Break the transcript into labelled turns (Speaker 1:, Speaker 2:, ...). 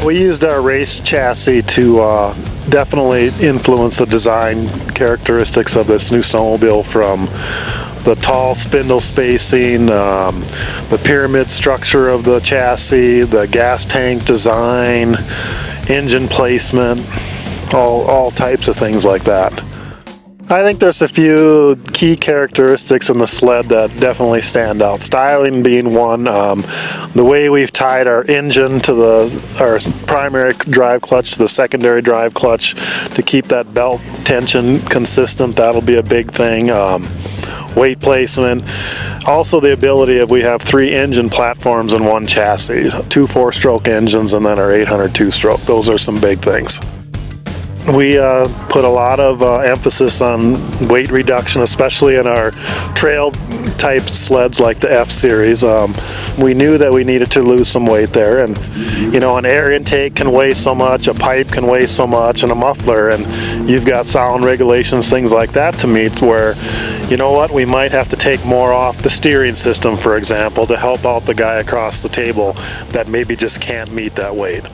Speaker 1: We used our race chassis to definitely influence the design characteristics of this new snowmobile, from the tall spindle spacing, the pyramid structure of the chassis, the gas tank design, engine placement, all types of things like that. I think there's a few key characteristics in the sled that definitely stand out. Styling being one. The way we've tied our engine to our primary drive clutch to the secondary drive clutch to keep that belt tension consistent, that'll be a big thing. Weight placement. Also the ability of, we have 3 engine platforms in one chassis. 2 4-stroke engines and then our 800 2-stroke. Those are some big things. We put a lot of emphasis on weight reduction, especially in our trail type sleds like the F-Series. We knew that we needed to lose some weight there, and you know, an air intake can weigh so much, a pipe can weigh so much, and a muffler, and you've got sound regulations, things like that to meet, where, you know what, we might have to take more off the steering system, for example, to help out the guy across the table that maybe just can't meet that weight.